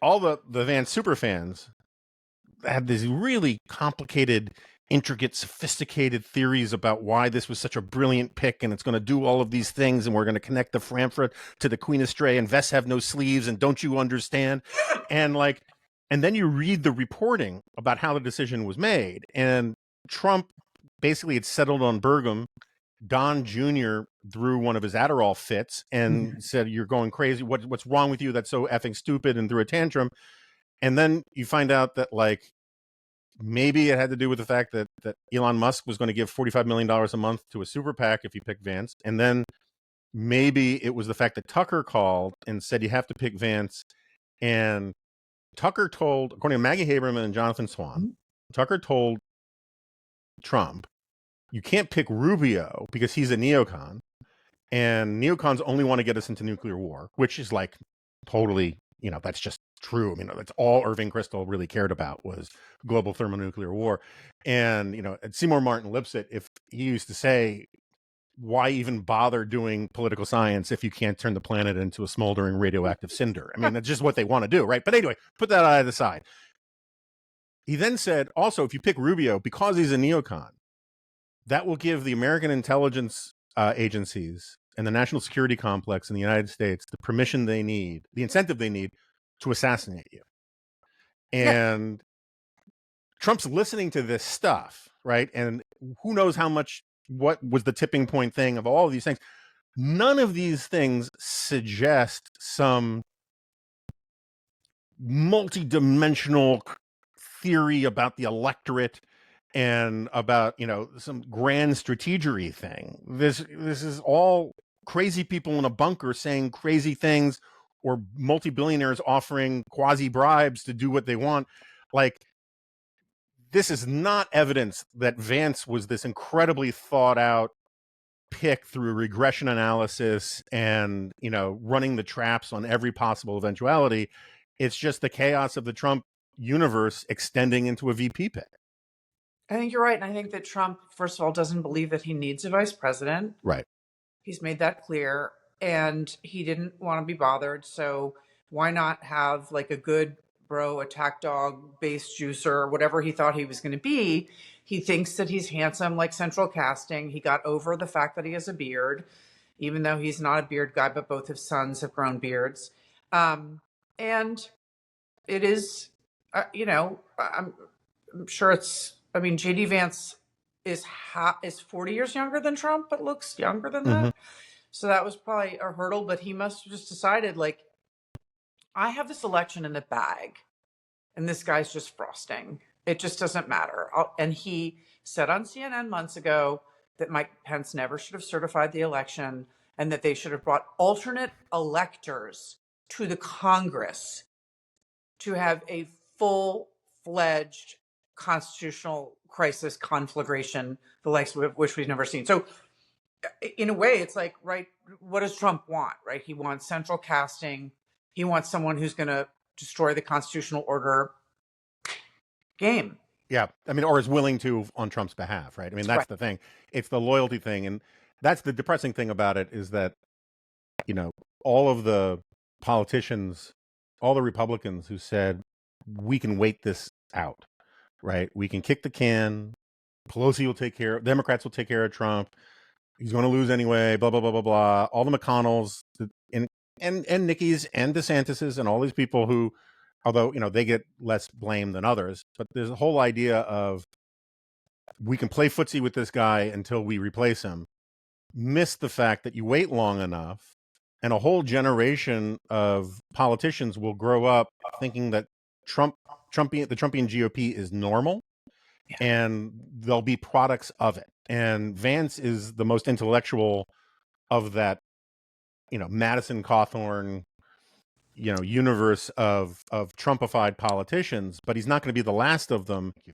all the Vance super fans had these really complicated, intricate, sophisticated theories about why this was such a brilliant pick, and it's going to do all of these things, and we're going to connect the Frankfurt to the Queen Astray, and vests have no sleeves, and don't you understand? And then you read the reporting about how the decision was made, and Trump basically had settled on Burgum. Don Jr. threw one of his Adderall fits and said, "You're going crazy. What's wrong with you? That's so effing stupid," and threw a tantrum. And then you find out that maybe it had to do with the fact that Elon Musk was going to give $45 million a month to a super PAC if you pick Vance. And then maybe it was the fact that Tucker called and said, you have to pick Vance. And Tucker told, according to Maggie Haberman and Jonathan Swan, Tucker told Trump, you can't pick Rubio because he's a neocon. And neocons only want to get us into nuclear war, which is totally, that's just true. I mean, that's all Irving Kristol really cared about was global thermonuclear war. And, Seymour Martin Lipset, if he used to say, why even bother doing political science if you can't turn the planet into a smoldering radioactive cinder? I mean, that's just what they want to do, right? But anyway, put that out of the side. He then said, also, if you pick Rubio, because he's a neocon, that will give the American intelligence agencies and the national security complex in the United States the permission they need, the incentive they need to assassinate you. And Trump's listening to this stuff, right? And who knows what was the tipping point thing of all of these things. None of these things suggest some multi-dimensional theory about the electorate and about, some grand strategery thing. This is all crazy people in a bunker saying crazy things, or multi-billionaires offering quasi bribes to do what they want. This is not evidence that Vance was this incredibly thought out pick through regression analysis and, running the traps on every possible eventuality. It's just the chaos of the Trump universe extending into a VP pick. I think you're right. And I think that Trump, first of all, doesn't believe that he needs a vice president. Right. He's made that clear. And he didn't want to be bothered. So why not have a good bro, attack dog, base juicer, or whatever he thought he was going to be? He thinks that he's handsome like central casting. He got over the fact that he has a beard, even though he's not a beard guy, but both his sons have grown beards. And it is, I'm sure it's, JD Vance is 40 years younger than Trump, but looks younger than that. So that was probably a hurdle, but he must have just decided, I have this election in the bag, and this guy's just frosting. It just doesn't matter. And he said on CNN months ago that Mike Pence never should have certified the election and that they should have brought alternate electors to the Congress to have a full-fledged constitutional crisis conflagration, the likes of which we've never seen. So in a way, it's right, what does Trump want, right? He wants central casting. He wants someone who's going to destroy the constitutional order. Game. Yeah. Or is willing to on Trump's behalf, right? That's right. The thing. It's the loyalty thing. And that's the depressing thing about it is that, all of the politicians, all the Republicans who said, we can wait this out, right? We can kick the can. Pelosi will take care of, Democrats will take care of Trump. He's going to lose anyway, blah, blah, blah, blah, blah. All the McConnells and Nickies and DeSantis's and all these people who, although, they get less blame than others, but there's a whole idea of we can play footsie with this guy until we replace him. Miss the fact that you wait long enough and a whole generation of politicians will grow up thinking that the Trumpian GOP is normal, and they'll be products of it. And Vance is the most intellectual of that, Madison Cawthorn, universe of Trumpified politicians, but he's not going to be the last of them.